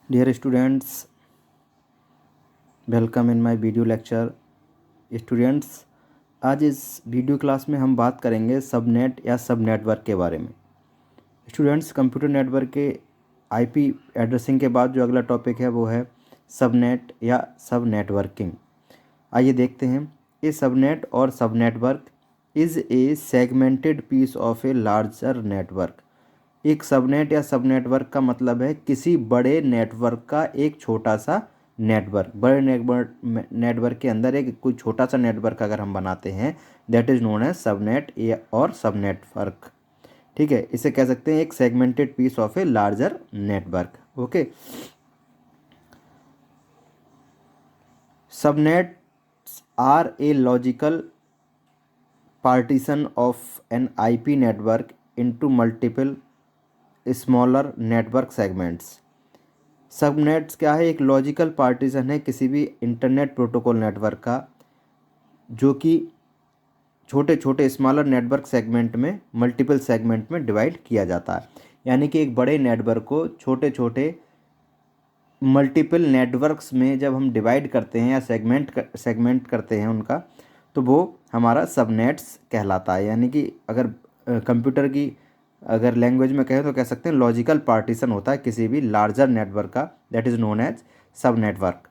Dear students, welcome in my video lecture. Students, आज इस video class में हम बात करेंगे सबनेट या सब नेटवर्क के बारे में। स्टूडेंट्स, कंप्यूटर नेटवर्क के आईपी एड्रेसिंग के बाद जो अगला टॉपिक है वो है सबनेट या सब नेटवर्किंग। आइए देखते हैं। ए सबनेट और subnetwork is a segmented piece of a larger network. एक सबनेट या सब नेटवर्क का मतलब है किसी बड़े नेटवर्क का एक छोटा सा नेटवर्क। बड़े नेटवर्क के अंदर एक कोई छोटा सा नेटवर्क अगर हम बनाते हैं, that is known as subnet और सब नेटवर्क। ठीक है, इसे कह सकते हैं एक segmented piece of a larger network. Okay, subnets are a logical partition of an IP network into multiple smaller network segments. Subnets क्या है? एक लॉजिकल पार्टीशन है किसी भी इंटरनेट प्रोटोकॉल नेटवर्क का, जो कि छोटे छोटे स्मॉलर नेटवर्क सेगमेंट में, मल्टीपल सेगमेंट में डिवाइड किया जाता है। यानी कि एक बड़े नेटवर्क को छोटे छोटे मल्टीपल नेटवर्क्स में जब हम डिवाइड करते हैं या सेगमेंट करते हैं उनका, तो वो हमारा सबनेट्स कहलाता है। यानी कि अगर कंप्यूटर की अगर लैंग्वेज में कहें तो कह सकते हैं लॉजिकल पार्टीशन होता है किसी भी लार्जर नेटवर्क का, that is known as subnetwork.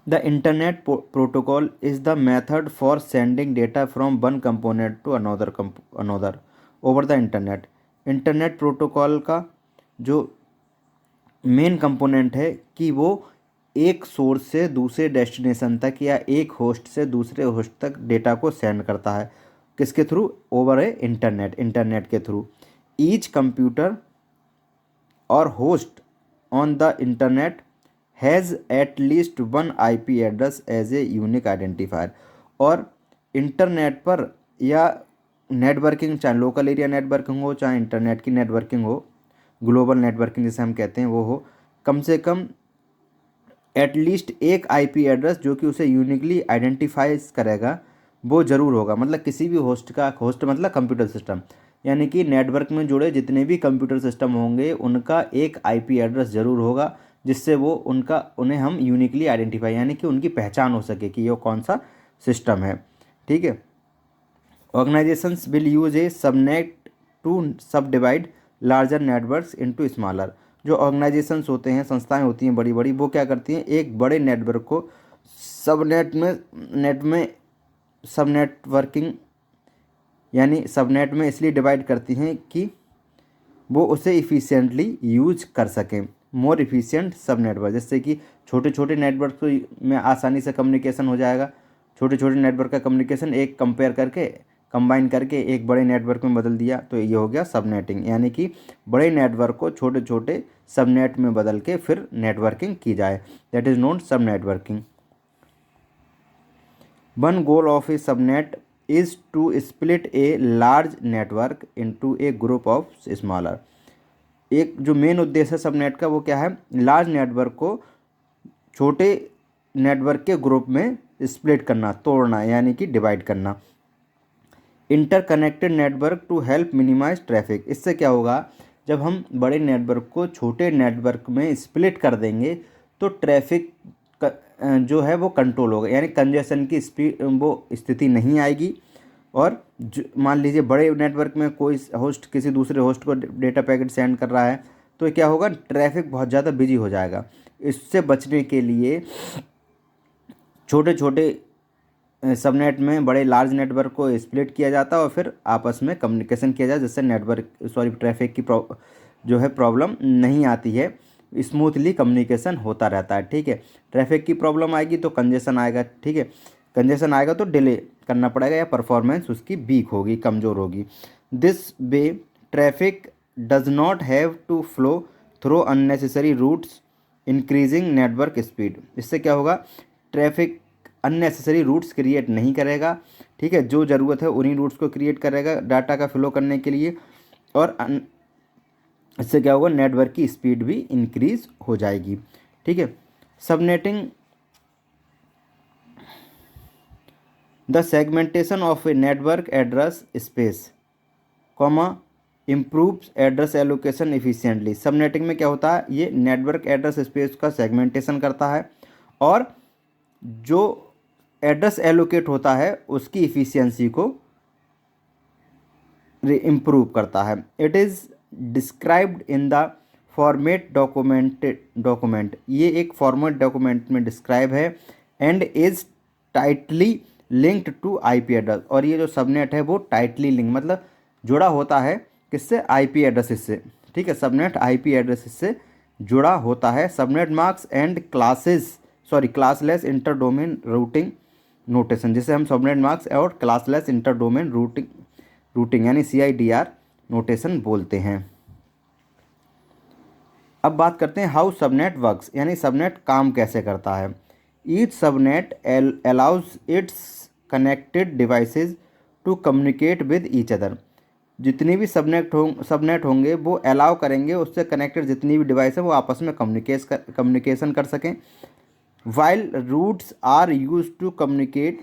The internet protocol is the method for sending data from one component to another over the internet. Internet protocol का जो मेन कंपोनेंट है कि वो एक सोर्स से दूसरे डेस्टिनेशन तक या एक होस्ट से दूसरे होस्ट तक डेटा को सेंड करता है। किसके थ्रू? ओवर ए इंटरनेट के थ्रू। ईच कंप्यूटर और host on the internet has at least one IP address as a unique identifier. और इंटरनेट पर या नेटवर्किंग, चाहे लोकल एरिया नेटवर्किंग हो चाहे इंटरनेट की नेटवर्किंग हो, ग्लोबल नेटवर्किंग जिसे हम कहते हैं वो हो, कम से कम एटलीस्ट एक आईपी एड्रेस जो कि उसे यूनिकली आइडेंटिफाइज करेगा वो ज़रूर होगा। मतलब किसी भी होस्ट का, होस्ट मतलब कंप्यूटर सिस्टम, यानी कि नेटवर्क में जुड़े जितने भी कंप्यूटर सिस्टम होंगे उनका एक आईपी एड्रेस ज़रूर होगा, जिससे वो उन्हें हम यूनिकली आइडेंटिफाई, यानी कि उनकी पहचान हो सके कि ये कौन सा सिस्टम है। ठीक है। Organisations will use a subnet to subdivide larger networks into smaller. जो ऑर्गेनाइजेशंस होते हैं, संस्थाएं होती हैं बड़ी बड़ी, वो क्या करती हैं? एक बड़े नेटवर्क को सब नेटवर्किंग यानी सबनेट में इसलिए डिवाइड करती हैं कि वो उसे इफ़िशियंटली यूज कर सकें। मोर इफ़िशियंट सब नेटवर्क, जिससे कि छोटे छोटे नेटवर्क में आसानी से कम्युनिकेशन हो जाएगा। छोटे छोटे नेटवर्क का कम्युनिकेशन एक कंबाइन करके एक बड़े नेटवर्क में बदल दिया, तो ये हो गया सबनेटिंग। यानी कि बड़े नेटवर्क को छोटे छोटे सबनेट में बदल के फिर नेटवर्किंग की जाए, that is known subnetworking. One goal of a subnet is to split a large network into a group of smaller. एक जो मेन उद्देश्य है सबनेट का वो क्या है? लार्ज नेटवर्क को छोटे नेटवर्क के ग्रुप में स्प्लिट करना, तोड़ना, यानी कि डिवाइड करना। Interconnected network to help minimise traffic. इससे क्या होगा? जब हम बड़े नेटवर्क को छोटे नेटवर्क में स्प्लिट कर देंगे तो ट्रैफिक जो है वो कंट्रोल होगा, यानी कंजेशन की वो स्थिति नहीं आएगी। और मान लीजिए बड़े नेटवर्क में कोई होस्ट किसी दूसरे होस्ट को डेटा पैकेट सेंड कर रहा है, तो क्या होगा? ट्रैफिक बहुत ज़्यादा बिजी हो जाएगा। इससे बचने के लिए छोटे छोटे सबनेट में बड़े लार्ज नेटवर्क को स्प्लिट किया जाता है और फिर आपस में कम्युनिकेशन किया जाए, जिससे ट्रैफिक की जो है प्रॉब्लम नहीं आती है, स्मूथली कम्युनिकेशन होता रहता है। ठीक है। ट्रैफिक की प्रॉब्लम आएगी तो कंजेशन आएगा। ठीक है। कंजेशन आएगा तो डिले करना पड़ेगा या परफॉर्मेंस उसकी वीक होगी, कमज़ोर होगी। This way traffic does not have to flow through unnecessary routes, increasing network speed. इससे क्या होगा? ट्रैफिक अननेसेसरी रूट्स क्रिएट नहीं करेगा। ठीक है। जो ज़रूरत है उन्हीं रूट्स को क्रिएट करेगा डाटा का फ्लो करने के लिए, और इससे क्या होगा? नेटवर्क की स्पीड भी इंक्रीज हो जाएगी। ठीक है। Subnetting the segmentation of a network address space, improves address allocation efficiently. Subnetting में क्या होता है, ये नेटवर्क एड्रेस स्पेस का सेगमेंटेशन करता है और जो एड्रेस एलोकेट होता है उसकी इफ़िशियंसी को इम्प्रूव करता है। It is described in the format document, ये एक फॉर्मेट डॉक्यूमेंट में डिस्क्राइब है। And is tightly linked to IP address, और ये जो सबनेट है वो टाइटली लिंक मतलब जुड़ा होता है किससे, आईपी एड्रेस से। ठीक है, सबनेट आईपी एड्रेस से जुड़ा होता है। Subnet masks and classless inter domain routing notation, जिसे हम सबनेट मार्क्स और क्लासलेस इंटर डोमेन रूटिंग यानी CIDR नोटेशन बोलते हैं। अब बात करते हैं हाउ सबनेट वर्क्स, यानी सबनेट काम कैसे करता है। Each subnet allows its connected devices to communicate with each other. जितनी भी सबनेट होंगे वो अलाउ करेंगे उससे कनेक्टेड जितनी भी डिवाइस है वो आपस में कम्युनिकेशन कर सकें। While routes are use to communicate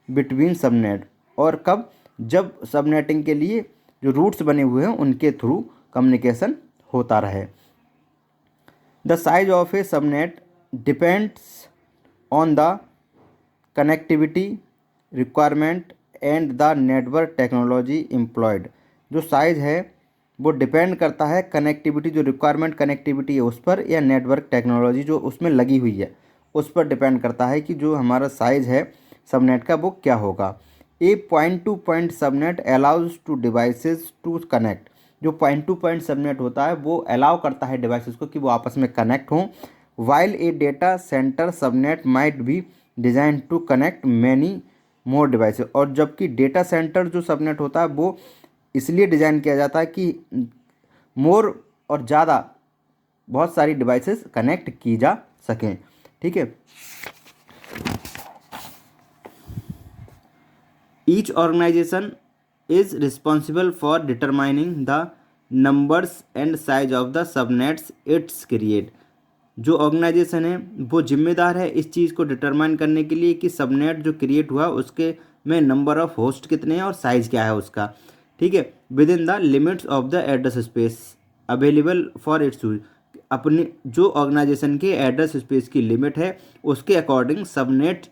between subnet, और कब, जब सबनेटिंग के लिए जो रूट्स बने हुए हैं उनके थ्रू कम्युनिकेशन होता रहे। The size of a subnet depends on the connectivity requirement and the network technology employed. जो साइज़ है वो डिपेंड करता है कनेक्टिविटी, जो रिक्वायरमेंट कनेक्टिविटी है उस पर, या नेटवर्क टेक्नोलॉजी जो उसमें लगी हुई है उस पर डिपेंड करता है कि जो हमारा साइज़ है सबनेट का वो क्या होगा। A point to point subnet allows two devices to connect. जो पॉइंट टू पॉइंट सबनेट होता है वो अलाउ करता है डिवाइसेस को कि वो आपस में कनेक्ट हों। While a data center subnet might be design to connect many more devices, और जबकि डेटा सेंटर जो सबनेट होता है वो इसलिए डिज़ाइन किया जाता है कि मोर और ज़्यादा बहुत सारी डिवाइसेस कनेक्ट की जा सकें। ठीक है, each organization is responsible for determining the numbers and size of the subnets its create. जो ऑर्गेनाइजेशन है वो जिम्मेदार है इस चीज़ को डिटरमाइन करने के लिए कि सबनेट जो क्रिएट हुआ उसके में नंबर ऑफ होस्ट कितने हैं और साइज़ क्या है उसका। ठीक है, with in the limits of the address space available for its use. अपने जो ऑर्गेनाइजेशन के एड्रेस स्पेस की लिमिट है उसके अकॉर्डिंग सबनेट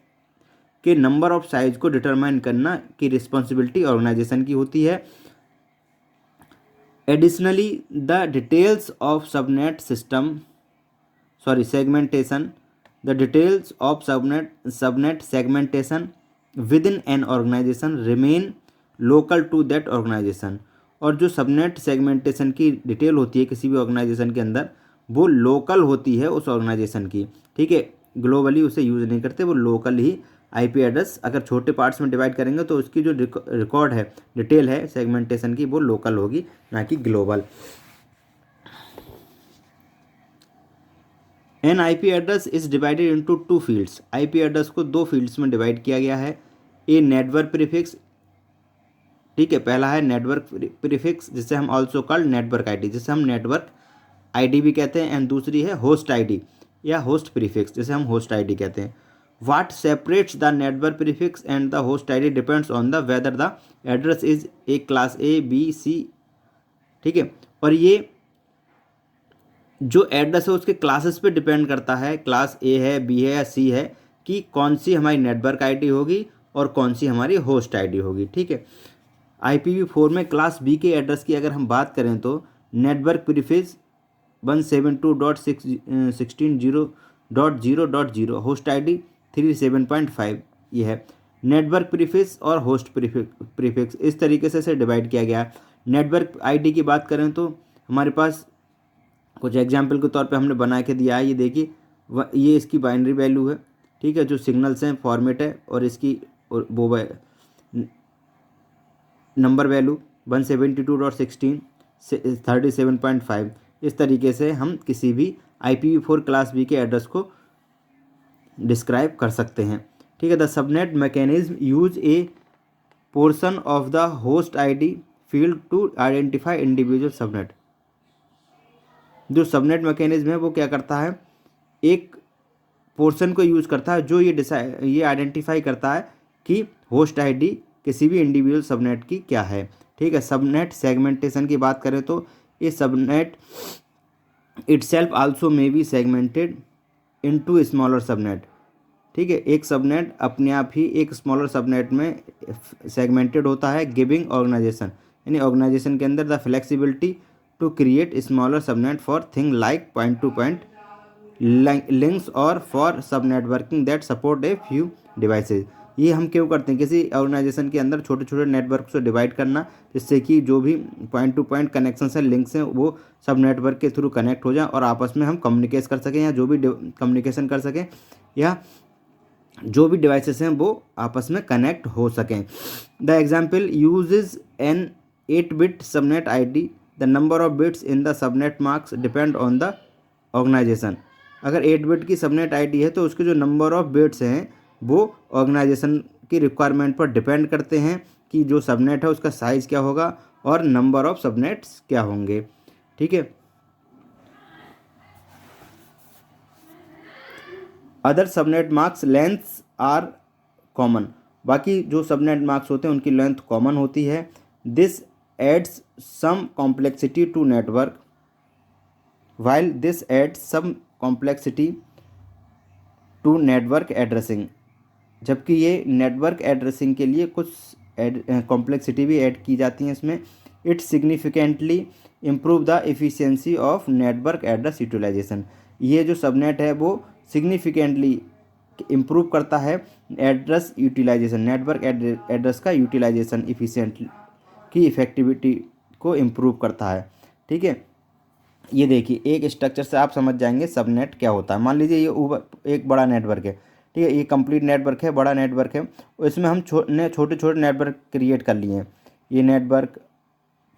के नंबर ऑफ साइज को डिटरमाइन करना की रिस्पॉन्सिबिलिटी ऑर्गेनाइजेशन की होती है। Additionally the details of subnet segmentation, the details of subnet segmentation within an organization remain local to that organization। और जो सबनेट सेगमेंटेशन की डिटेल होती है किसी भी ऑर्गेनाइजेशन के अंदर वो लोकल होती है उस ऑर्गेनाइजेशन की। ठीक है, ग्लोबली उसे यूज़ नहीं करते, वो लोकल ही आईपी एड्रेस अगर छोटे पार्ट्स में डिवाइड करेंगे तो उसकी जो रिकॉर्ड है डिटेल है सेगमेंटेशन की वो लोकल होगी ना कि global. N IP address is divided into two fields. IP address को दो फील्ड्स में डिवाइड किया गया है। ए नेटवर्क प्रीफिक्स, ठीक है, पहला है नेटवर्क प्रीफिक्स जिसे हम ऑल्सो कॉल्ड नेटवर्क आईडी, जिसे हम नेटवर्क आईडी भी कहते हैं, एंड दूसरी है होस्ट आईडी या होस्ट प्रीफिक्स जिसे हम होस्ट आईडी कहते हैं। What separates the network prefix and the host ID depends on the whether the address is a class A B C. ठीक है, और ये जो एड्रेस है उसके क्लासेस पे डिपेंड करता है, क्लास ए है, बी है या सी है, कि कौन सी हमारी नेटवर्क आईडी होगी और कौन सी हमारी होस्ट आईडी होगी। ठीक है, IPv4 में क्लास बी के एड्रेस की अगर हम बात करें तो नेटवर्क प्रीफिक्स 172.16.0.0.0, होस्ट आईडी 37.5 ये है। नेटवर्क प्रीफिक्स और होस्ट प्रीफिक्स इस तरीके से डिवाइड किया गया है। नेटवर्क आईडी की बात करें तो हमारे पास कुछ एग्जाम्पल के तौर पे हमने बना के दिया है, ये देखिए, ये इसकी बाइनरी वैल्यू है। ठीक है, जो सिग्नल्स हैं फॉर्मेट है, और इसकी वो नंबर वैल्यू 172.16 से 37.5। इस तरीके से हम किसी भी IPv4 क्लास बी के एड्रेस को डिस्क्राइब कर सकते हैं। ठीक है, the subnet mechanism use a portion of the host ID field to identify individual subnet. जो सबनेट मैकेनिज्म है वो क्या करता है, एक पोर्शन को यूज़ करता है जो ये आइडेंटिफाई करता है कि होस्ट आईडी किसी भी इंडिविजुअल सबनेट की क्या है। ठीक है। सबनेट सेगमेंटेशन की बात करें तो ये subnet itself also may be segmented into smaller subnet. ठीक है, एक सबनेट अपने आप ही एक स्मॉलर सबनेट में सेगमेंटेड होता है, गिविंग ऑर्गेनाइजेशन यानी ऑर्गेनाइजेशन के अंदर the flexibility to create smaller subnet for thing like point to point links और for subnetworking that support a few devices. ये हम क्यों करते हैं, किसी ऑर्गेनाइजेशन के अंदर छोटे छोटे नेटवर्क को डिवाइड करना, जिससे कि जो भी पॉइंट टू पॉइंट कनेक्शन है, लिंक्स हैं, वो सब नेटवर्क के थ्रू कनेक्ट हो जाएं और आपस में हम कम्युनिकेट कर सकें, या जो भी कम्युनिकेशन कर सकें, या जो भी डिवाइसेस हैं वो आपस में कनेक्ट हो सकें। The example uses an 8-bit subnet ID। The number of bits in the subnet masks depend on the organization. अगर 8-bit की सबनेट ID है तो उसके जो नंबर ऑफ बिट्स हैं वो ऑर्गेनाइजेशन की रिक्वायरमेंट पर डिपेंड करते हैं कि जो सबनेट है उसका साइज़ क्या होगा और नंबर ऑफ सबनेट्स क्या होंगे। ठीक है। Other subnet masks lengths are common. बाकी जो सबनेट मार्क्स होते हैं उनकी लेंथ कॉमन होती है। This adds some complexity to network while this adds some complexity to network addressing। जबकि ये नेटवर्क एड्रेसिंग के लिए कुछ कॉम्प्लेक्सिटी भी ऐड की जाती हैं इसमें। It significantly improve the efficiency of network address utilization. ये जो सबनेट है वो सिग्निफिकेंटली इम्प्रूव करता है एड्रेस यूटिलाइजेशन, नेटवर्क एड्रेस का यूटिलाइजेशन इफिशिएंटली की इफेक्टिविटी को इम्प्रूव करता है। ठीक है, ये देखिए एक स्ट्रक्चर से आप समझ जाएंगे सबनेट क्या होता है। मान लीजिए ये एक बड़ा नेटवर्क है, ठीक है, ये कंप्लीट नेटवर्क है, बड़ा नेटवर्क है, और इसमें हम छोटे छोटे नेटवर्क क्रिएट कर लिए हैं। ये नेटवर्क,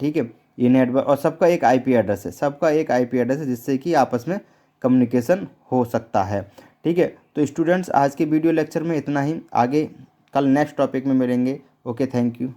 ठीक है, ये नेटवर्क और सबका एक IP एड्रेस है, सबका एक IP एड्रेस है, जिससे कि आपस में कम्युनिकेशन हो सकता है। ठीक है, तो स्टूडेंट्स आज के वीडियो लेक्चर में इतना ही। आगे कल नेक्स्ट टॉपिक में मिलेंगे। Okay, thank you.